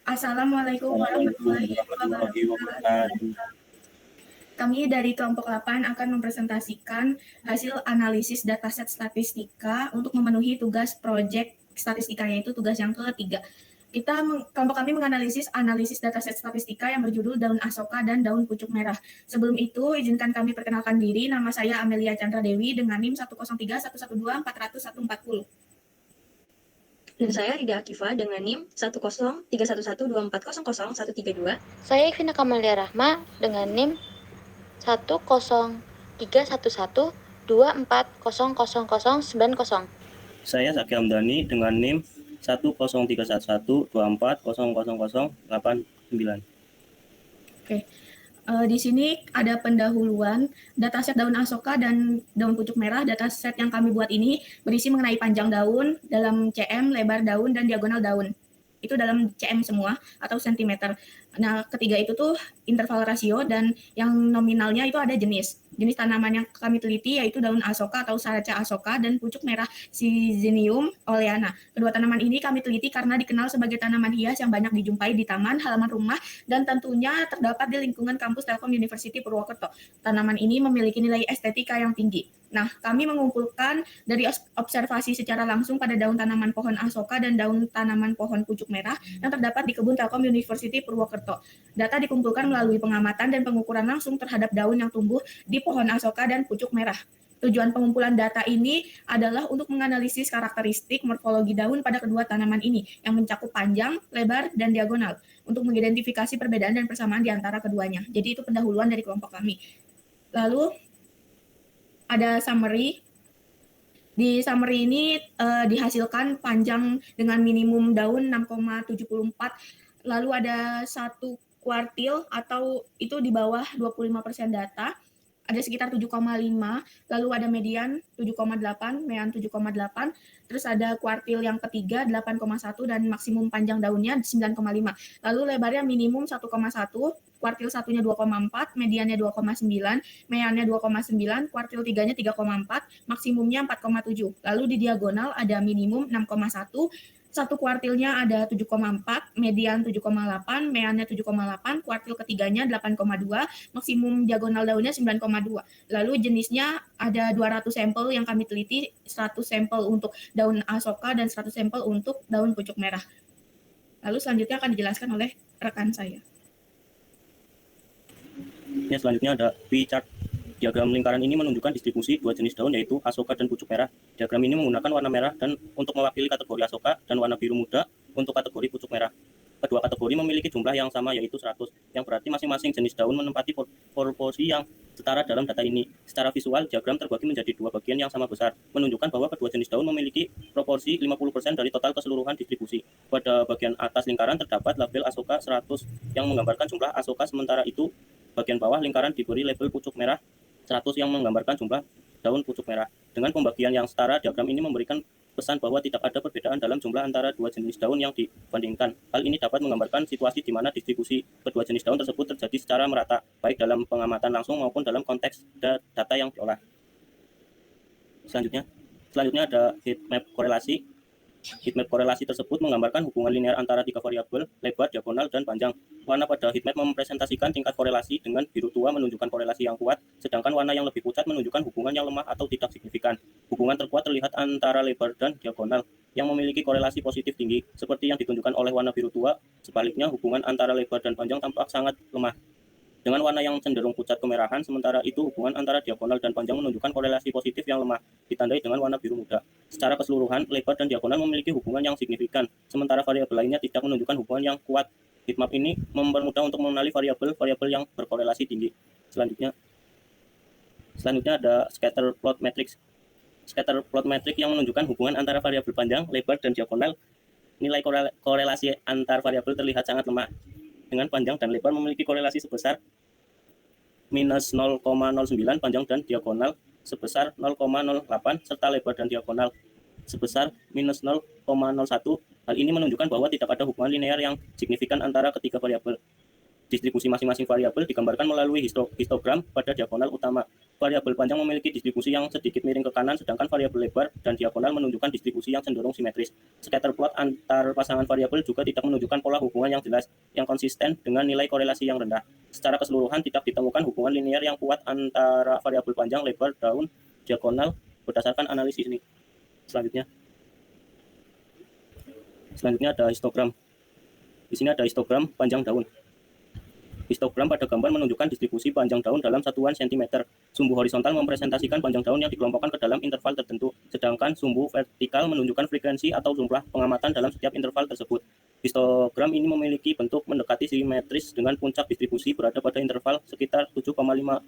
Assalamualaikum Assalamualaikum warahmatullahi warahmatullahi wabarakatuh. wabarakatuh. Kami dari kelompok 8 akan mempresentasikan hasil analisis dataset statistika untuk memenuhi tugas proyek statistika, yaitu tugas yang ketiga. Kelompok kami menganalisis dataset statistika yang berjudul daun asoka dan daun pucuk merah. Sebelum itu, izinkan kami perkenalkan diri. Nama saya Amelia Chandra Dewi dengan NIM 10311240140. Dan saya Rida Akifa dengan NIM 1031124000132. Saya Ivina Kamalia Rahma dengan NIM 10311240090. Saya Zaki Hamdani dengan NIM 1031124000089. Oke. Di sini ada pendahuluan dataset daun asoka dan daun pucuk merah. Dataset yang kami buat ini berisi mengenai panjang daun, dalam cm, lebar daun, dan diagonal daun. Itu dalam cm semua atau sentimeter. Nah, ketiga itu tuh interval rasio, dan yang nominalnya itu ada jenis. Jenis tanaman yang kami teliti yaitu daun asoka atau Saraca asoka dan pucuk merah Sizinium oleana. Kedua tanaman ini kami teliti karena dikenal sebagai tanaman hias yang banyak dijumpai di taman, halaman rumah, dan tentunya terdapat di lingkungan kampus Telkom University Purwokerto. Tanaman ini memiliki nilai estetika yang tinggi. Nah, kami mengumpulkan dari observasi secara langsung pada daun tanaman pohon asoka dan daun tanaman pohon pucuk merah yang terdapat di kebun Telkom University Purwokerto. Data dikumpulkan melalui pengamatan dan pengukuran langsung terhadap daun yang tumbuh di pohon asoka dan pucuk merah. Tujuan pengumpulan data ini adalah untuk menganalisis karakteristik morfologi daun pada kedua tanaman ini yang mencakup panjang, lebar, dan diagonal untuk mengidentifikasi perbedaan dan persamaan di antara keduanya. Jadi itu pendahuluan dari kelompok kami. Lalu ada summary. Di summary ini dihasilkan panjang dengan minimum daun 6,74. Lalu ada satu kuartil atau itu di bawah 25% data. Ada sekitar 7,5, lalu ada median 7,8, mean 7,8, terus ada kuartil yang ketiga 8,1 dan maksimum panjang daunnya 9,5. Lalu lebarnya minimum 1,1, kuartil satunya 2,4, mediannya 2,9, meannya 2,9, kuartil tiganya 3,4, maksimumnya 4,7. Lalu di diagonal ada minimum 6,1, satu kuartilnya ada 7,4, median 7,8, meannya 7,8, kuartil ketiganya 8,2, maksimum diagonal daunnya 9,2. Lalu jenisnya ada 200 sampel yang kami teliti, 100 sampel untuk daun asoka dan 100 sampel untuk daun pucuk merah. Lalu selanjutnya akan dijelaskan oleh rekan saya. Ya, selanjutnya ada P-chart. Diagram lingkaran ini menunjukkan distribusi dua jenis daun yaitu asoka dan pucuk merah. Diagram ini menggunakan warna merah dan untuk mewakili kategori asoka dan warna biru muda untuk kategori pucuk merah. Kedua kategori memiliki jumlah yang sama yaitu 100, yang berarti masing-masing jenis daun menempati proporsi yang setara dalam data ini. Secara visual, diagram terbagi menjadi dua bagian yang sama besar, menunjukkan bahwa kedua jenis daun memiliki proporsi 50% dari total keseluruhan distribusi. Pada bagian atas lingkaran terdapat label asoka 100 yang menggambarkan jumlah asoka, sementara itu bagian bawah lingkaran diberi label pucuk merah 100 yang menggambarkan jumlah daun pucuk merah. Dengan pembagian yang setara, diagram ini memberikan pesan bahwa tidak ada perbedaan dalam jumlah antara dua jenis daun yang dibandingkan. Hal ini dapat menggambarkan situasi di mana distribusi kedua jenis daun tersebut terjadi secara merata, baik dalam pengamatan langsung maupun dalam konteks data yang diolah. Selanjutnya ada heat map korelasi. Heatmap korelasi tersebut menggambarkan hubungan linear antara tiga variabel, lebar, diagonal, dan panjang. Warna pada heatmap mempresentasikan tingkat korelasi, dengan biru tua menunjukkan korelasi yang kuat, sedangkan warna yang lebih pucat menunjukkan hubungan yang lemah atau tidak signifikan. Hubungan terkuat terlihat antara lebar dan diagonal, yang memiliki korelasi positif tinggi, seperti yang ditunjukkan oleh warna biru tua. Sebaliknya, hubungan antara lebar dan panjang tampak sangat lemah, dengan warna yang cenderung pucat kemerahan. Sementara itu, hubungan antara diagonal dan panjang menunjukkan korelasi positif yang lemah, ditandai dengan warna biru muda. Secara keseluruhan, lebar dan diagonal memiliki hubungan yang signifikan, sementara variabel lainnya tidak menunjukkan hubungan yang kuat. Heatmap ini mempermudah untuk mengenali variabel-variabel yang berkorelasi tinggi. Selanjutnya ada scatter plot matrix. Scatter plot matrix yang menunjukkan hubungan antara variabel panjang, lebar, dan diagonal. Nilai korelasi antar variabel terlihat sangat lemah, dengan panjang dan lebar memiliki korelasi sebesar minus 0,09, panjang dan diagonal sebesar 0,08, serta lebar dan diagonal sebesar minus 0,01. Hal ini menunjukkan bahwa tidak ada hubungan linear yang signifikan antara ketiga variabel. Distribusi masing-masing variabel digambarkan melalui histogram pada diagonal utama. Variabel panjang memiliki distribusi yang sedikit miring ke kanan, sedangkan variabel lebar dan diagonal menunjukkan distribusi yang cenderung simetris. Scatter plot antar pasangan variabel juga tidak menunjukkan pola hubungan yang jelas, yang konsisten dengan nilai korelasi yang rendah. Secara keseluruhan tidak ditemukan hubungan linear yang kuat antara variabel panjang, lebar, daun, diagonal berdasarkan analisis ini. Selanjutnya ada histogram. Di sini ada histogram panjang daun. Histogram pada gambar menunjukkan distribusi panjang daun dalam satuan cm. Sumbu horizontal mempresentasikan panjang daun yang dikelompokkan ke dalam interval tertentu, sedangkan sumbu vertikal menunjukkan frekuensi atau jumlah pengamatan dalam setiap interval tersebut. Histogram ini memiliki bentuk mendekati simetris dengan puncak distribusi berada pada interval sekitar 7,5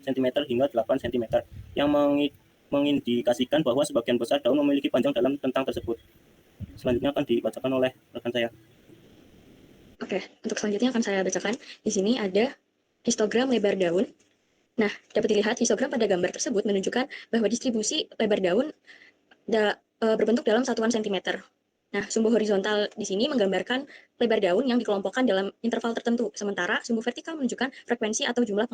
cm hingga 8 cm, yang mengindikasikan bahwa sebagian besar daun memiliki panjang dalam rentang tersebut. Selanjutnya akan dibacakan oleh rekan saya. Oke, untuk selanjutnya akan saya bacakan. Di sini ada histogram lebar daun. Nah, dapat dilihat histogram pada gambar tersebut menunjukkan bahwa distribusi lebar daun berbentuk dalam satuan cm. Nah, sumbu horizontal di sini menggambarkan lebar daun yang dikelompokkan dalam interval tertentu, sementara sumbu vertikal menunjukkan frekuensi atau jumlah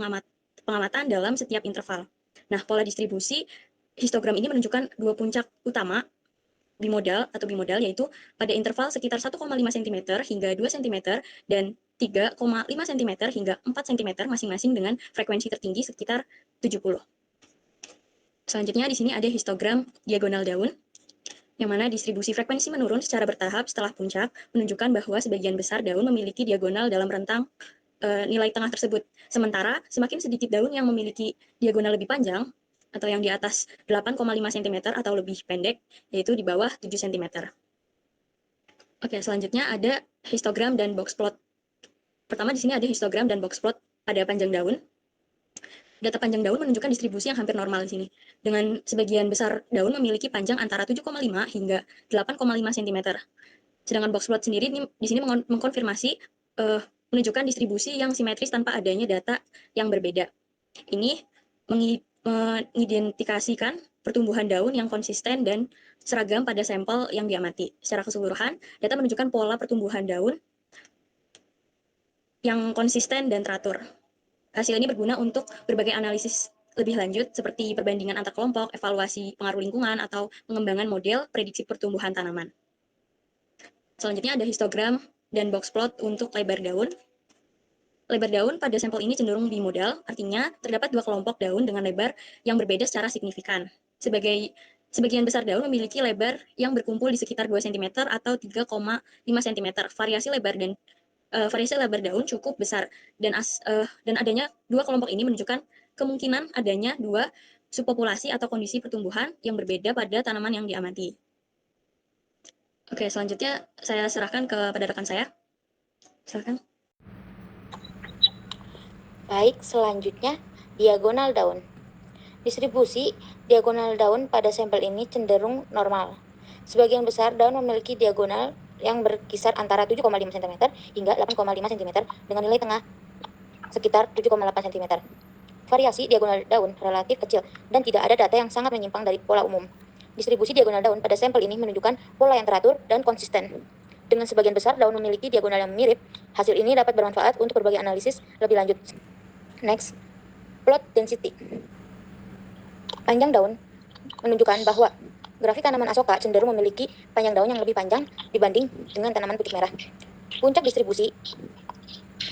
pengamatan dalam setiap interval. Nah, pola distribusi histogram ini menunjukkan dua puncak utama bimodal yaitu pada interval sekitar 1,5 cm hingga 2 cm dan 3,5 cm hingga 4 cm masing-masing dengan frekuensi tertinggi sekitar 70. Selanjutnya di sini ada histogram diagonal daun, yang mana distribusi frekuensi menurun secara bertahap setelah puncak, menunjukkan bahwa sebagian besar daun memiliki diagonal dalam rentang nilai tengah tersebut. Sementara semakin sedikit daun yang memiliki diagonal lebih panjang, atau yang di atas 8,5 cm atau lebih pendek, yaitu di bawah 7 cm. Oke, selanjutnya ada histogram dan box plot. Pertama di sini ada histogram dan box plot pada panjang daun. Data panjang daun menunjukkan distribusi yang hampir normal di sini, dengan sebagian besar daun memiliki panjang antara 7,5 hingga 8,5 cm. Sedangkan box plot sendiri di sini mengkonfirmasi menunjukkan distribusi yang simetris tanpa adanya data yang berbeda. Ini mengidentifikasikan pertumbuhan daun yang konsisten dan seragam pada sampel yang diamati. Secara keseluruhan, data menunjukkan pola pertumbuhan daun yang konsisten dan teratur. Hasil ini berguna untuk berbagai analisis lebih lanjut seperti perbandingan antar kelompok, evaluasi pengaruh lingkungan, atau pengembangan model prediksi pertumbuhan tanaman. Selanjutnya ada histogram dan box plot untuk lebar daun. Lebar daun pada sampel ini cenderung bimodal, artinya terdapat dua kelompok daun dengan lebar yang berbeda secara signifikan. Sebagian besar daun memiliki lebar yang berkumpul di sekitar 2 cm atau 3,5 cm. Variasi lebar daun cukup besar, dan adanya dua kelompok ini menunjukkan kemungkinan adanya dua subpopulasi atau kondisi pertumbuhan yang berbeda pada tanaman yang diamati. Oke, selanjutnya saya serahkan kepada rekan saya. Silakan. Baik, selanjutnya diagonal daun. Distribusi diagonal daun pada sampel ini cenderung normal. Sebagian besar daun memiliki diagonal yang berkisar antara 7,5 cm hingga 8,5 cm dengan nilai tengah sekitar 7,8 cm. Variasi diagonal daun relatif kecil dan tidak ada data yang sangat menyimpang dari pola umum. Distribusi diagonal daun pada sampel ini menunjukkan pola yang teratur dan konsisten. Dengan sebagian besar daun memiliki diagonal yang mirip, hasil ini dapat bermanfaat untuk berbagai analisis lebih lanjut. Next, plot density. Panjang daun menunjukkan bahwa grafik tanaman asoka cenderung memiliki panjang daun yang lebih panjang dibanding dengan tanaman pucuk merah. Puncak distribusi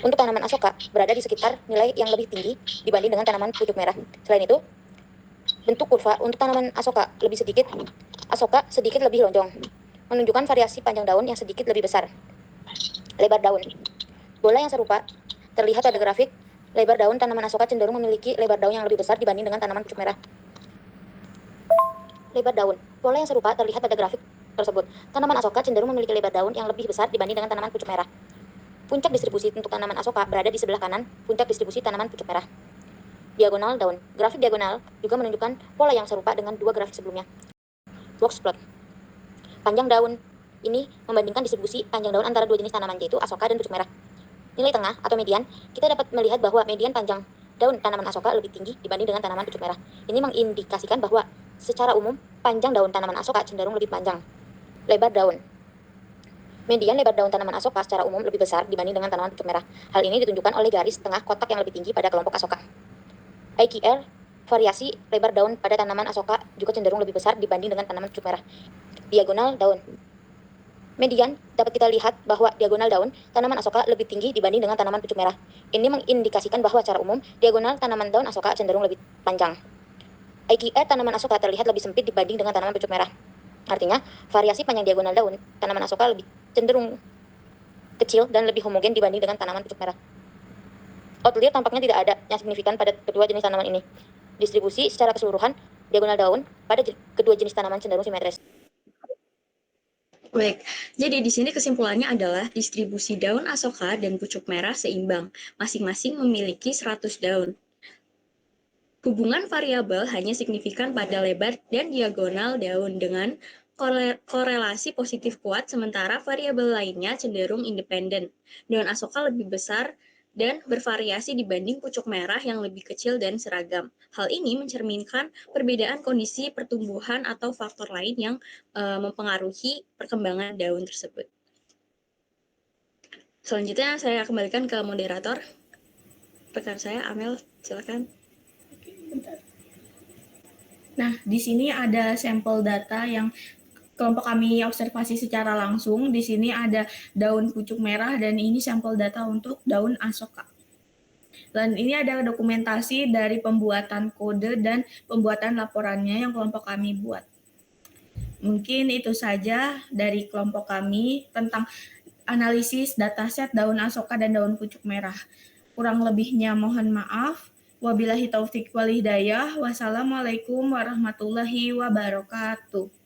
untuk tanaman asoka berada di sekitar nilai yang lebih tinggi dibanding dengan tanaman pucuk merah. Selain itu, bentuk kurva untuk tanaman asoka sedikit lebih lonjong, menunjukkan variasi panjang daun yang sedikit lebih besar. Lebar daun. Bola yang serupa terlihat pada grafik. Lebar daun tanaman asoka cenderung memiliki lebar daun yang lebih besar dibanding dengan tanaman pucuk merah. Lebar daun. Pola yang serupa terlihat pada grafik tersebut. Tanaman asoka cenderung memiliki lebar daun yang lebih besar dibanding dengan tanaman pucuk merah. Puncak distribusi untuk tanaman asoka berada di sebelah kanan puncak distribusi tanaman pucuk merah. Diagonal daun. Grafik diagonal juga menunjukkan pola yang serupa dengan dua grafik sebelumnya. Box plot. Panjang daun. Ini membandingkan distribusi panjang daun antara dua jenis tanaman, yaitu asoka dan pucuk merah. Nilai tengah atau median, kita dapat melihat bahwa median panjang daun tanaman asoka lebih tinggi dibanding dengan tanaman pucuk merah. Ini mengindikasikan bahwa secara umum panjang daun tanaman asoka cenderung lebih panjang. Lebar daun. Median lebar daun tanaman asoka secara umum lebih besar dibanding dengan tanaman pucuk merah. Hal ini ditunjukkan oleh garis tengah kotak yang lebih tinggi pada kelompok asoka. IQR, variasi lebar daun pada tanaman asoka juga cenderung lebih besar dibanding dengan tanaman pucuk merah. Diagonal daun. Median dapat kita lihat bahwa diagonal daun tanaman asoka lebih tinggi dibanding dengan tanaman pucuk merah. Ini mengindikasikan bahwa secara umum diagonal tanaman daun asoka cenderung lebih panjang. IQR tanaman asoka terlihat lebih sempit dibanding dengan tanaman pucuk merah. Artinya, variasi panjang diagonal daun tanaman asoka lebih cenderung kecil dan lebih homogen dibanding dengan tanaman pucuk merah. Outlier tampaknya tidak ada yang signifikan pada kedua jenis tanaman ini. Distribusi secara keseluruhan, diagonal daun pada kedua jenis tanaman cenderung simetris. Baik, jadi di sini kesimpulannya adalah distribusi daun asoka dan pucuk merah seimbang, masing-masing memiliki 100 daun. Hubungan variabel hanya signifikan pada lebar dan diagonal daun dengan korelasi positif kuat, sementara variabel lainnya cenderung independen. Daun asoka lebih besar dan bervariasi dibanding pucuk merah yang lebih kecil dan seragam. Hal ini mencerminkan perbedaan kondisi pertumbuhan atau faktor lain yang mempengaruhi perkembangan daun tersebut. Selanjutnya saya kembalikan ke moderator. Rekan saya, Amel, silakan. Nah, di sini ada sampel data yang kelompok kami observasi secara langsung. Di sini ada daun pucuk merah dan ini sampel data untuk daun asoka. Dan ini ada dokumentasi dari pembuatan kode dan pembuatan laporannya yang kelompok kami buat. Mungkin itu saja dari kelompok kami tentang analisis dataset daun asoka dan daun pucuk merah. Kurang lebihnya mohon maaf. Wabillahi taufik wal hidayah. Wassalamualaikum warahmatullahi wabarakatuh.